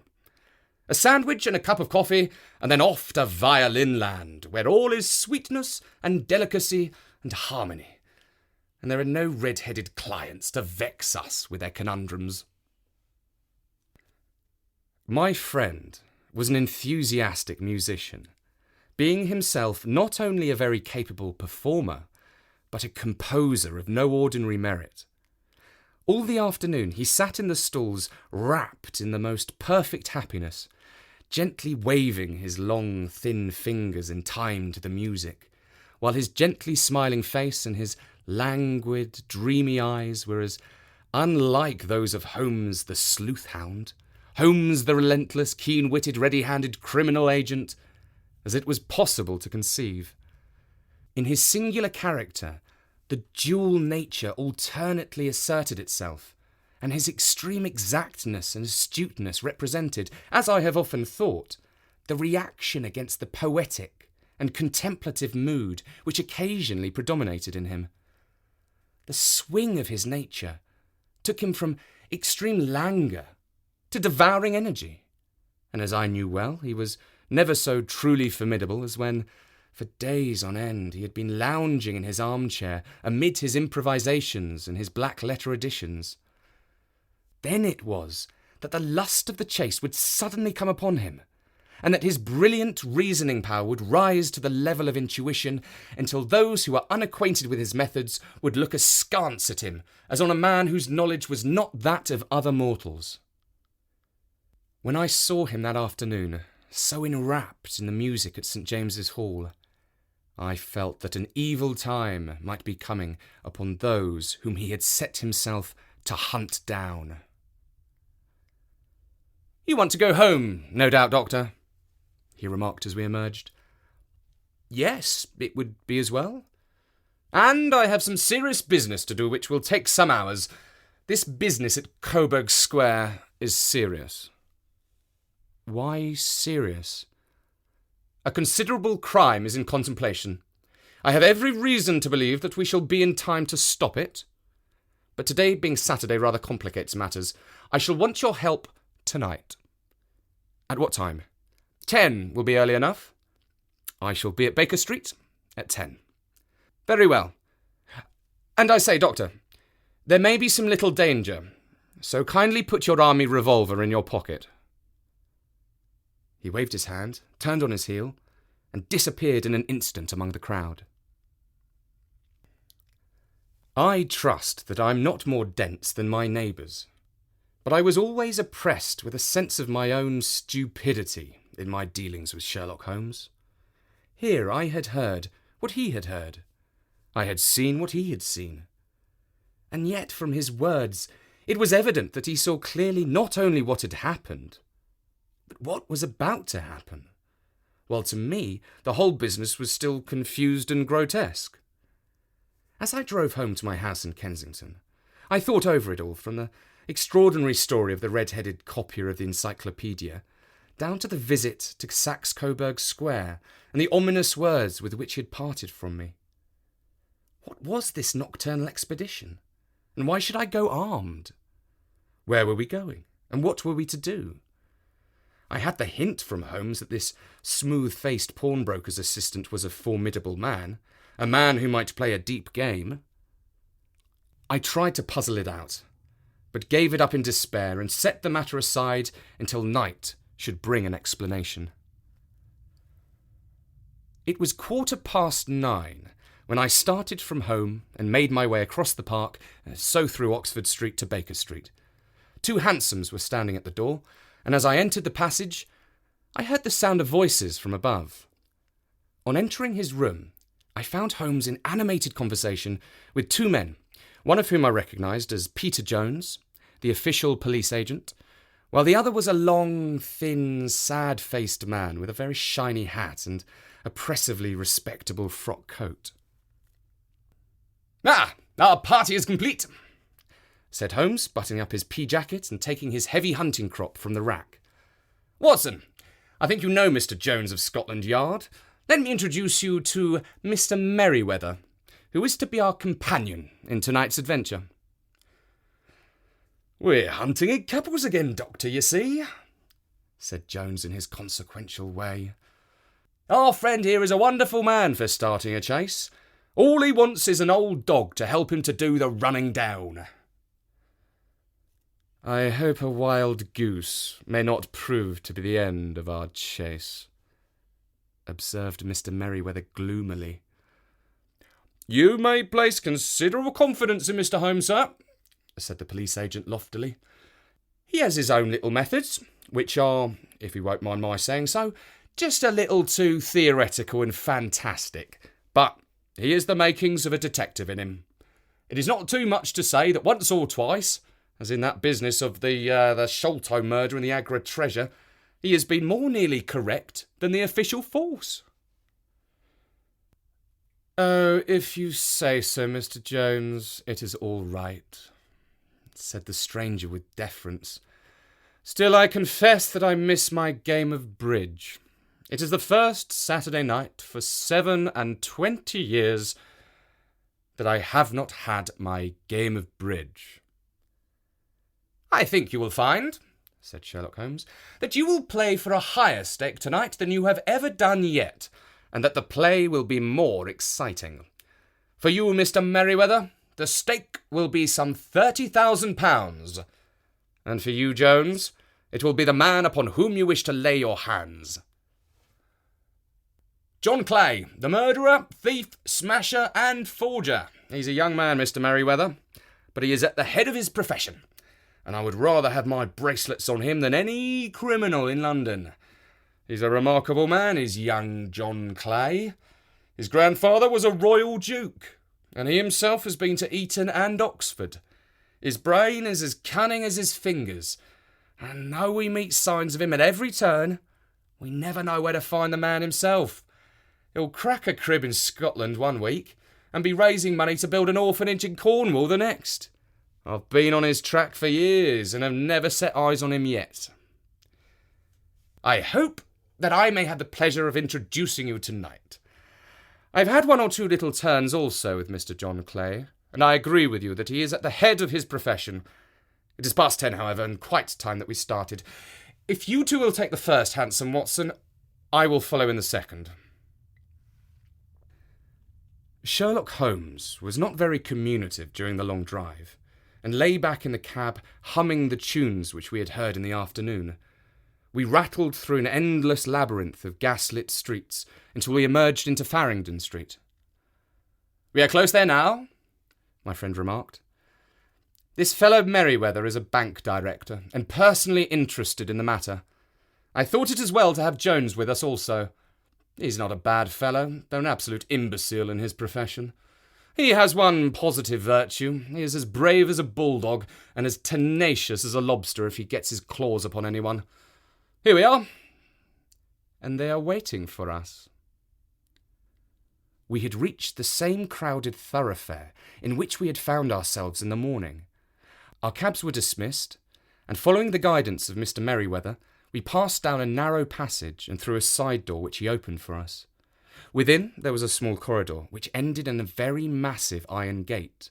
A sandwich and a cup of coffee, and then off to Violin Land, where all is sweetness and delicacy and harmony, and there are no red-headed clients to vex us with their conundrums." My friend was an enthusiastic musician, being himself not only a very capable performer, but a composer of no ordinary merit. All the afternoon he sat in the stalls wrapped in the most perfect happiness, gently waving his long, thin fingers in time to the music, while his gently smiling face and his languid, dreamy eyes were as unlike those of Holmes the sleuth-hound, Holmes the relentless, keen-witted, ready-handed criminal agent, as it was possible to conceive. In his singular character, the dual nature alternately asserted itself, and his extreme exactness and astuteness represented, as I have often thought, the reaction against the poetic and contemplative mood which occasionally predominated in him. The swing of his nature took him from extreme languor to devouring energy, and as I knew well, he was never so truly formidable as when, for days on end, he had been lounging in his armchair amid his improvisations and his black-letter editions. Then it was that the lust of the chase would suddenly come upon him, and that his brilliant reasoning power would rise to the level of intuition until those who were unacquainted with his methods would look askance at him as on a man whose knowledge was not that of other mortals. When I saw him that afternoon, so enwrapped in the music at St. James's Hall, I felt that an evil time might be coming upon those whom he had set himself to hunt down. "You want to go home, no doubt, Doctor?" he remarked as we emerged. "Yes, it would be as well. And I have some serious business to do which will take some hours. This business at Coburg Square is serious." "Why serious?" "A considerable crime is in contemplation. I have every reason to believe that we shall be in time to stop it. But today being Saturday rather complicates matters. I shall want your help tonight." "At what time?" 10 will be early enough. "I shall be at Baker Street at 10. "Very well. And I say, Doctor, there may be some little danger, so kindly put your army revolver in your pocket." He waved his hand, turned on his heel, and disappeared in an instant among the crowd. I trust that I am not more dense than my neighbours, but I was always oppressed with a sense of my own stupidity in my dealings with Sherlock Holmes. Here I had heard what he had heard. I had seen what he had seen. And yet, from his words, it was evident that he saw clearly not only what had happened, but what was about to happen, while to me the whole business was still confused and grotesque. As I drove home to my house in Kensington, I thought over it all, from the extraordinary story of the red-headed copier of the encyclopaedia, down to the visit to Saxe Coburg Square and the ominous words with which he had parted from me. What was this nocturnal expedition? And why should I go armed? Where were we going? And what were we to do? I had the hint from Holmes that this smooth-faced pawnbroker's assistant was a formidable man, a man who might play a deep game. I tried to puzzle it out, but gave it up in despair and set the matter aside until night should bring an explanation. It was 9:15 when I started from home and made my way across the park, so through Oxford Street to Baker Street. 2 hansoms were standing at the door, and as I entered the passage, I heard the sound of voices from above. On entering his room, I found Holmes in animated conversation with 2 men, one of whom I recognised as Peter Jones, the official police agent, while the other was a long, thin, sad-faced man with a very shiny hat and oppressively respectable frock coat. "Ah, our party is complete," said Holmes, buttoning up his pea-jacket and taking his heavy hunting crop from the rack. "Watson, I think you know Mr. Jones of Scotland Yard. Let me introduce you to Mr. Merryweather, who is to be our companion in tonight's adventure." "We're hunting in couples again, Doctor, you see," said Jones in his consequential way. "Our friend here is a wonderful man for starting a chase. All he wants is an old dog to help him to do the running down." "I hope a wild goose may not prove to be the end of our chase," observed Mr. Merryweather gloomily. "You may place considerable confidence in Mr. Holmes, sir," said the police agent loftily. "He has his own little methods, which are, if you won't mind my saying so, just a little too theoretical and fantastic. But he has the makings of a detective in him. It is not too much to say that once or twice, as in that business of the Sholto murder and the Agra treasure, he has been more nearly correct than the official force." "Oh, if you say so, Mr. Jones, it is all right," said the stranger with deference. "Still, I confess that I miss my game of bridge. It is the first Saturday night for 27 years that I have not had my game of bridge." "I think you will find," said Sherlock Holmes, "that you will play for a higher stake tonight than you have ever done yet, and that the play will be more exciting. For you, Mr. Merryweather, the stake will be some £30,000, and for you, Jones, it will be the man upon whom you wish to lay your hands. John Clay, the murderer, thief, smasher, and forger. He's a young man, Mr. Merryweather, but he is at the head of his profession, and I would rather have my bracelets on him than any criminal in London. He's a remarkable man, is young John Clay. His grandfather was a royal duke, and he himself has been to Eton and Oxford. His brain is as cunning as his fingers, and though we meet signs of him at every turn, we never know where to find the man himself. He'll crack a crib in Scotland one week, and be raising money to build an orphanage in Cornwall the next. I've been on his track for years, and have never set eyes on him yet. I hope that I may have the pleasure of introducing you tonight. I've had one or two little turns also with Mr. John Clay, and I agree with you that he is at the head of his profession. It is past 10, however, and quite time that we started. If you two will take the first hansom, Watson, I will follow in the second." Sherlock Holmes was not very communicative during the long drive, and lay back in the cab humming the tunes which we had heard in the afternoon. We rattled through an endless labyrinth of gas-lit streets until we emerged into Farringdon Street. "We are close there now," my friend remarked. "This fellow Merryweather is a bank director, and personally interested in the matter. I thought it as well to have Jones with us also. He's not a bad fellow, though an absolute imbecile in his profession. He has one positive virtue. He is as brave as a bulldog, and as tenacious as a lobster if he gets his claws upon anyone. Here we are, and they are waiting for us." We had reached the same crowded thoroughfare in which we had found ourselves in the morning. Our cabs were dismissed, and following the guidance of Mr. Merryweather, we passed down a narrow passage and through a side door which he opened for us. Within there was a small corridor which ended in a very massive iron gate.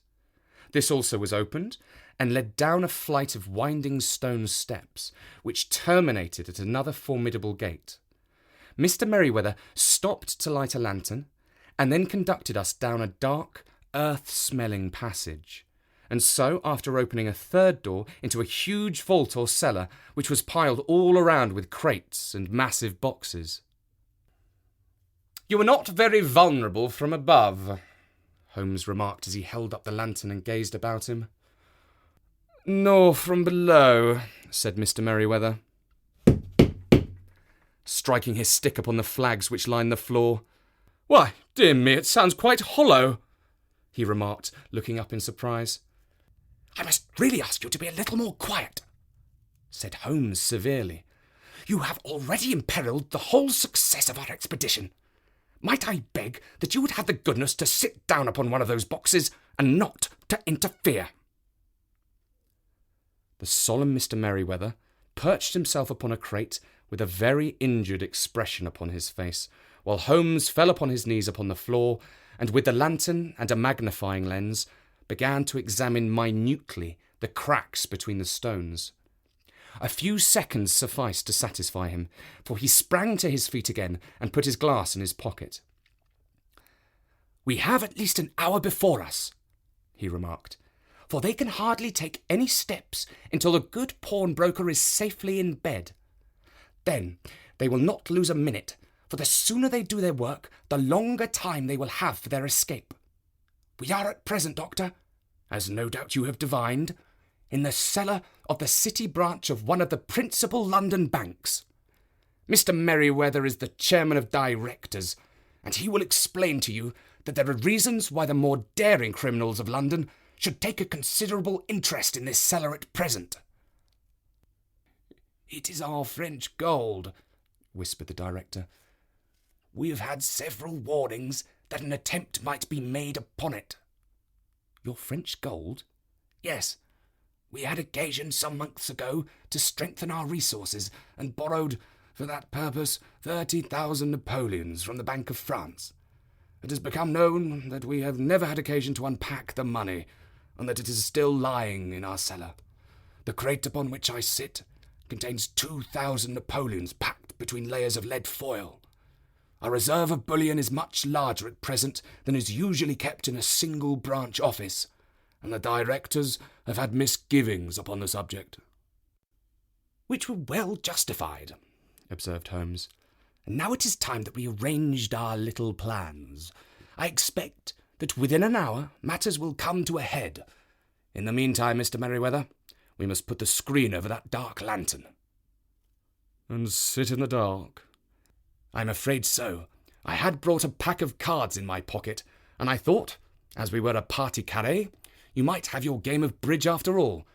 This also was opened, and led down a flight of winding stone steps, which terminated at another formidable gate. Mr. Merryweather stopped to light a lantern, and then conducted us down a dark, earth-smelling passage, and so, after opening a third door, into a huge vault or cellar, which was piled all around with crates and massive boxes. "You are not very vulnerable from above," Holmes remarked as he held up the lantern and gazed about him. "Nor from below," said Mr. Merryweather, striking his stick upon the flags which lined the floor. "Why, dear me, it sounds quite hollow." he remarked, looking up in surprise. "I must really ask you to be a little more quiet," said Holmes severely. "You have already imperilled the whole success of our expedition. Might I beg that you would have the goodness to sit down upon one of those boxes and not to interfere?" The solemn Mr. Merryweather perched himself upon a crate with a very injured expression upon his face, while Holmes fell upon his knees upon the floor and with the lantern and a magnifying lens began to examine minutely the cracks between the stones. A few seconds sufficed to satisfy him, for he sprang to his feet again and put his glass in his pocket. "We have at least an hour before us," he remarked, "for they can hardly take any steps until the good pawnbroker is safely in bed. Then they will not lose a minute, for the sooner they do their work, the longer time they will have for their escape. We are at present, Doctor, as no doubt you have divined, in the cellar of the City branch of one of the principal London banks. Mr. Merryweather is the chairman of directors, and he will explain to you that there are reasons why the more daring criminals of London should take a considerable interest in this cellar at present." "It is our French gold," whispered the director. "We have had several warnings that an attempt might be made upon it." "Your French gold?" "Yes. We had occasion some months ago to strengthen our resources and borrowed, for that purpose, 30,000 Napoleons from the Bank of France. It has become known that we have never had occasion to unpack the money, and that it is still lying in our cellar. The crate upon which I sit contains 2,000 Napoleons packed between layers of lead foil. Our reserve of bullion is much larger at present than is usually kept in a single branch office, and the directors have had misgivings upon the subject." "Which were well justified," observed Holmes. "And now it is time that we arranged our little plans. I expect that within an hour matters will come to a head. In the meantime, Mr. Merryweather, we must put the screen over that dark lantern." "And sit in the dark?" "I'm afraid so. I had brought a pack of cards in my pocket, and I thought, as we were a partie carré, you might have your game of bridge after all.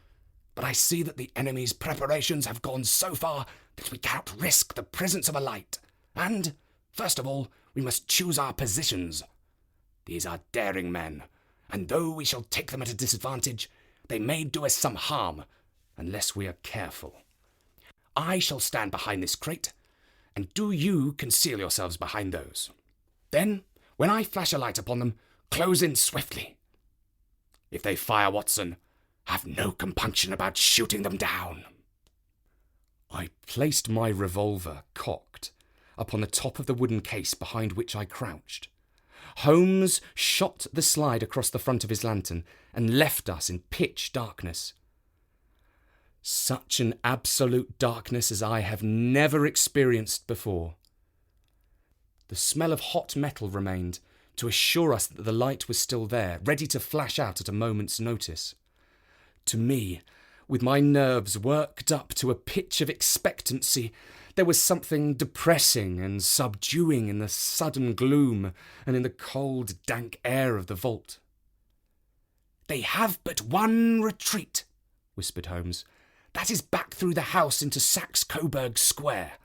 But I see that the enemy's preparations have gone so far that we cannot risk the presence of a light. And, first of all, we must choose our positions. These are daring men, and though we shall take them at a disadvantage, they may do us some harm, unless we are careful. I shall stand behind this crate, and do you conceal yourselves behind those. Then, when I flash a light upon them, close in swiftly. If they fire, Watson, have no compunction about shooting them down." I placed my revolver, cocked, upon the top of the wooden case behind which I crouched. Holmes shot the slide across the front of his lantern and left us in pitch darkness. Such an absolute darkness as I have never experienced before. The smell of hot metal remained, to assure us that the light was still there, ready to flash out at a moment's notice. To me, with my nerves worked up to a pitch of expectancy, there was something depressing and subduing in the sudden gloom and in the cold, dank air of the vault. "They have but one retreat," whispered Holmes. "That is back through the house into Saxe-Coburg Square.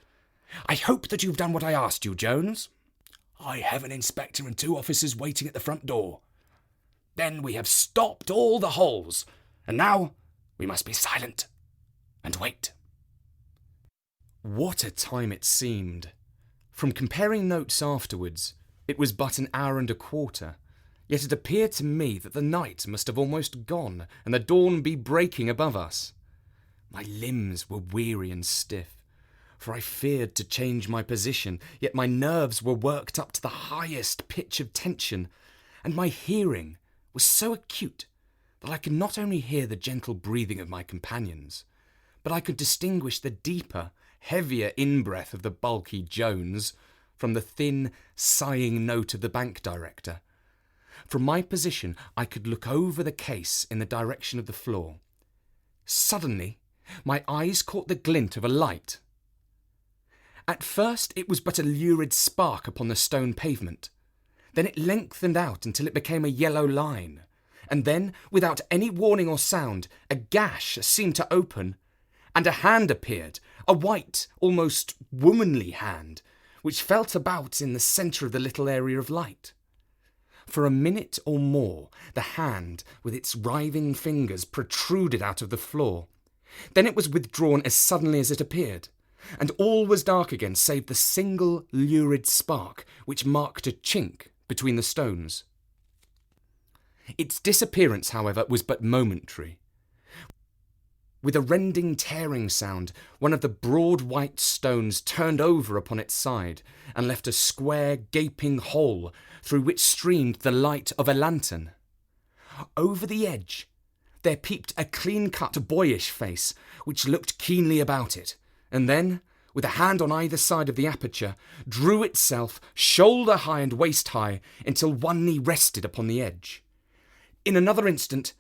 I hope that you've done what I asked you, Jones." "I have an inspector and 2 officers waiting at the front door." "Then we have stopped all the holes, and now we must be silent and wait." What a time it seemed! From comparing notes afterwards, it was but an hour and a quarter, yet it appeared to me that the night must have almost gone and the dawn be breaking above us. My limbs were weary and stiff, for I feared to change my position, yet my nerves were worked up to the highest pitch of tension, and my hearing was so acute that I could not only hear the gentle breathing of my companions, but I could distinguish the deeper, heavier in-breath of the bulky Jones from the thin, sighing note of the bank director. From my position, I could look over the case in the direction of the floor. Suddenly, my eyes caught the glint of a light. At first it was but a lurid spark upon the stone pavement. Then it lengthened out until it became a yellow line. And then, without any warning or sound, a gash seemed to open, and a hand appeared, a white, almost womanly hand, which felt about in the centre of the little area of light. For a minute or more, the hand, with its writhing fingers, protruded out of the floor. Then it was withdrawn as suddenly as it appeared, and all was dark again save the single lurid spark which marked a chink between the stones. Its disappearance, however, was but momentary. With a rending, tearing sound, one of the broad white stones turned over upon its side and left a square, gaping hole through which streamed the light of a lantern. Over the edge there peeped a clean-cut, boyish face which looked keenly about it, and then, with a hand on either side of the aperture, drew itself shoulder-high and waist-high until one knee rested upon the edge. In another instant,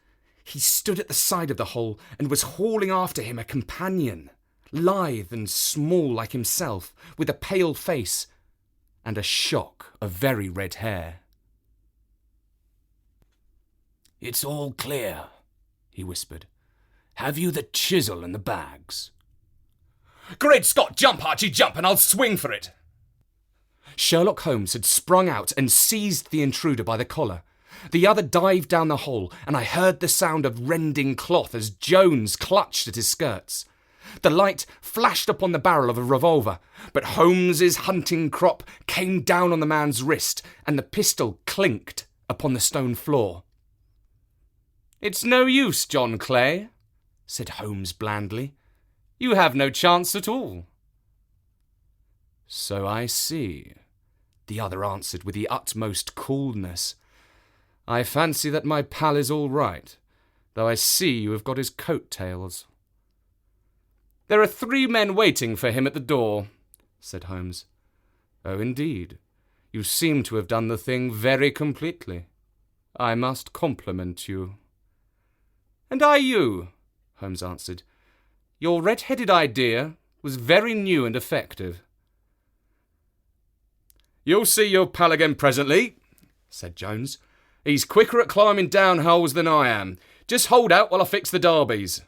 he stood at the side of the hole and was hauling after him a companion, lithe and small like himself, with a pale face and a shock of very red hair. "It's all clear," he whispered. "Have you the chisel and the bags?" "Great Scott, jump, Archie, jump, and I'll swing for it!" Sherlock Holmes had sprung out and seized the intruder by the collar. The other dived down the hole, and I heard the sound of rending cloth as Jones clutched at his skirts. The light flashed upon the barrel of a revolver, but Holmes's hunting crop came down on the man's wrist, and the pistol clinked upon the stone floor. "It's no use, John Clay," said Holmes blandly. "You have no chance at all." "So I see," the other answered with the utmost coolness. "I fancy that my pal is all right, though I see you have got his coat-tails." "There are 3 men waiting for him at the door," said Holmes. "Oh, indeed. You seem to have done the thing very completely. I must compliment you." "And I you," Holmes answered. "Your red-headed idea was very new and effective." "You'll see your pal again presently," said Jones. "He's quicker at climbing down holes than I am. Just hold out while I fix the derbies."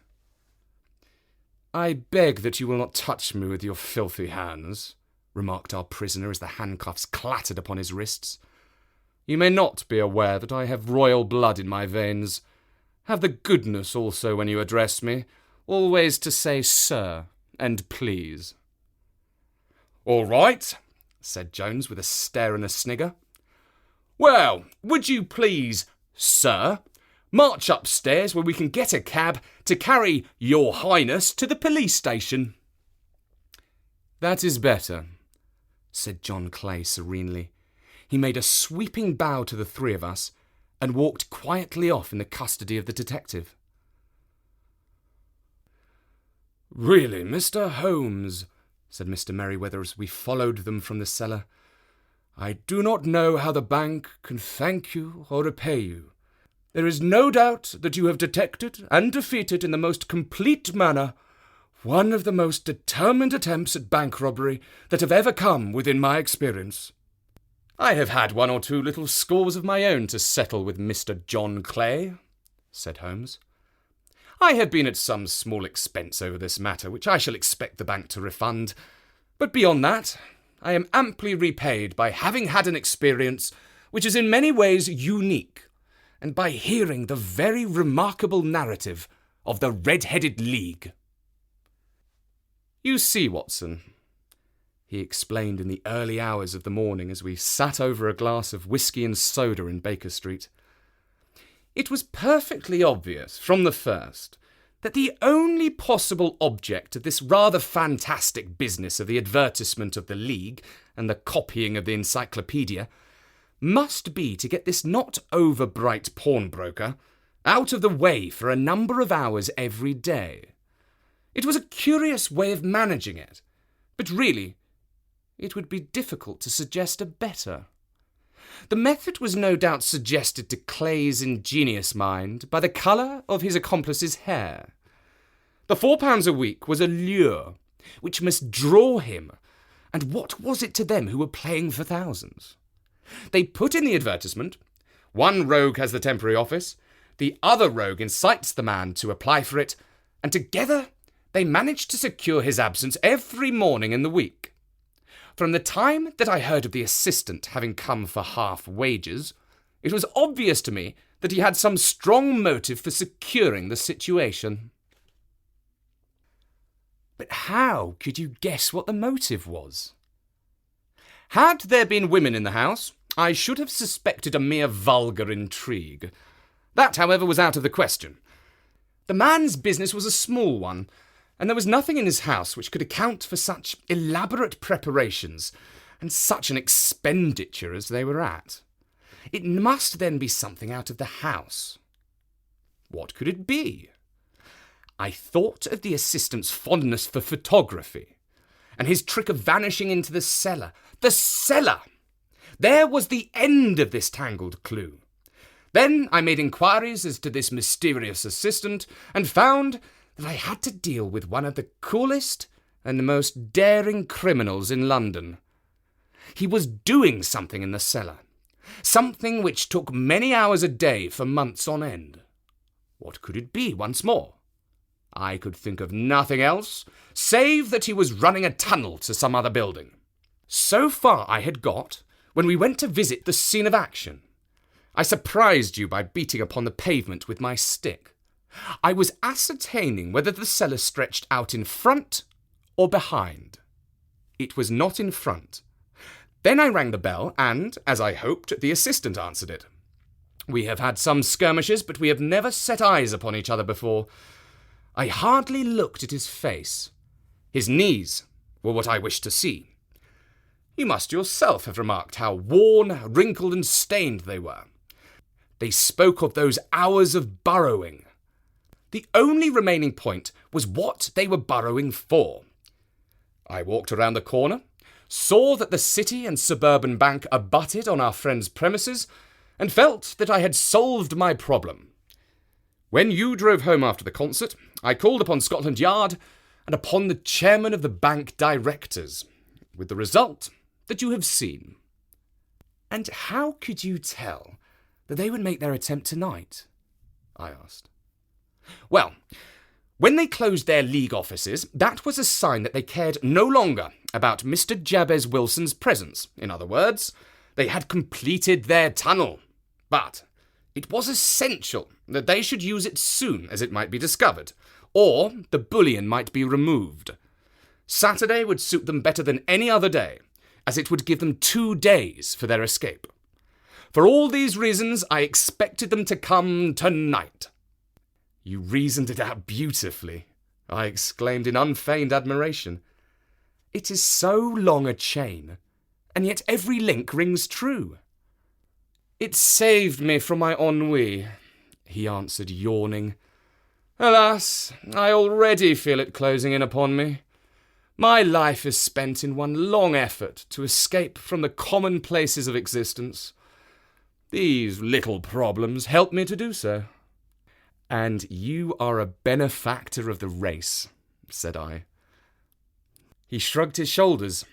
"I beg that you will not touch me with your filthy hands," remarked our prisoner as the handcuffs clattered upon his wrists. "You may not be aware that I have royal blood in my veins. Have the goodness also, when you address me, always to say sir and please." "All right," said Jones with a stare and a snigger. "Well, would you please, sir, march upstairs where we can get a cab to carry your highness to the police station?" "That is better," said John Clay serenely. He made a sweeping bow to the 3 of us and walked quietly off in the custody of the detective. "Really, Mr. Holmes," said Mr. Merryweather as we followed them from the cellar, "I do not know how the bank can thank you or repay you. There is no doubt that you have detected and defeated in the most complete manner one of the most determined attempts at bank robbery that have ever come within my experience." "I have had 1 or 2 little scores of my own to settle with Mr. John Clay," said Holmes. "I have been at some small expense over this matter, which I shall expect the bank to refund. But beyond that, I am amply repaid by having had an experience which is in many ways unique, and by hearing the very remarkable narrative of the Red-Headed League." "You see, Watson," he explained in the early hours of the morning as we sat over a glass of whisky and soda in Baker Street, "it was perfectly obvious from the first that the only possible object of this rather fantastic business of the advertisement of the League and the copying of the encyclopaedia must be to get this not over-bright pawnbroker out of the way for a number of hours every day. It was a curious way of managing it, but really, it would be difficult to suggest a better. The method was no doubt suggested to Clay's ingenious mind by the colour of his accomplice's hair. The £4 a week was a lure which must draw him, and what was it to them who were playing for thousands? They put in the advertisement. One rogue has the temporary office. The other rogue incites the man to apply for it. And together, they manage to secure his absence every morning in the week. From the time that I heard of the assistant having come for half wages, it was obvious to me that he had some strong motive for securing the situation. But how could you guess what the motive was? Had there been women in the house, I should have suspected a mere vulgar intrigue. That, however, was out of the question. The man's business was a small one, and there was nothing in his house which could account for such elaborate preparations and such an expenditure as they were at. It must then be something out of the house. What could it be? I thought of the assistant's fondness for photography, and his trick of vanishing into the cellar. The cellar! There was the end of this tangled clue. Then I made inquiries as to this mysterious assistant, and found that I had to deal with one of the coolest and most daring criminals in London. He was doing something in the cellar, something which took many hours a day for months on end. What could it be once more? I could think of nothing else, save that he was running a tunnel to some other building. So far I had got when we went to visit the scene of action. I surprised you by beating upon the pavement with my stick. I was ascertaining whether the cellar stretched out in front or behind. It was not in front. Then I rang the bell and, as I hoped, the assistant answered it. We have had some skirmishes, but we have never set eyes upon each other before. I hardly looked at his face. His knees were what I wished to see. You must yourself have remarked how worn, wrinkled, and stained they were. They spoke of those hours of burrowing. The only remaining point was what they were burrowing for. I walked around the corner, saw that the City and Suburban Bank abutted on our friend's premises, and felt that I had solved my problem. When you drove home after the concert, I called upon Scotland Yard and upon the chairman of the bank directors, with the result that you have seen. And how could you tell that they would make their attempt tonight? I asked. Well, when they closed their league offices, that was a sign that they cared no longer about Mr. Jabez Wilson's presence. In other words, they had completed their tunnel. But it was essential that they should use it soon as it might be discovered, or the bullion might be removed. Saturday would suit them better than any other day, as it would give them 2 days for their escape. For all these reasons, I expected them to come tonight. You reasoned it out beautifully, I exclaimed in unfeigned admiration. It is so long a chain, and yet every link rings true. It saved me from my ennui, he answered, yawning. Alas, I already feel it closing in upon me. My life is spent in one long effort to escape from the commonplaces of existence. These little problems help me to do so. And you are a benefactor of the race, said I. He shrugged his shoulders.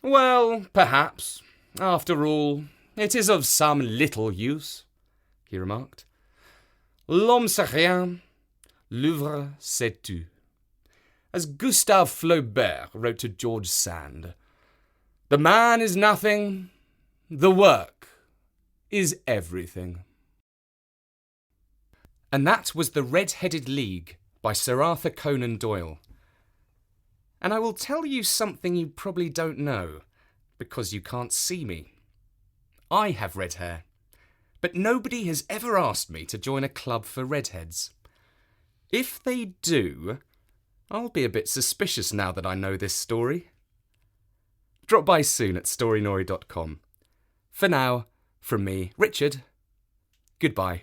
Well, perhaps, after all, it is of some little use, he remarked. L'homme c'est rien, l'œuvre c'est tout. As Gustave Flaubert wrote to George Sand, the man is nothing, the work is everything. And that was The Red-Headed League by Sir Arthur Conan Doyle. And I will tell you something you probably don't know, because you can't see me. I have red hair, but nobody has ever asked me to join a club for redheads. If they do, I'll be a bit suspicious now that I know this story. Drop by soon at storynori.com. For now, from me, Richard, goodbye.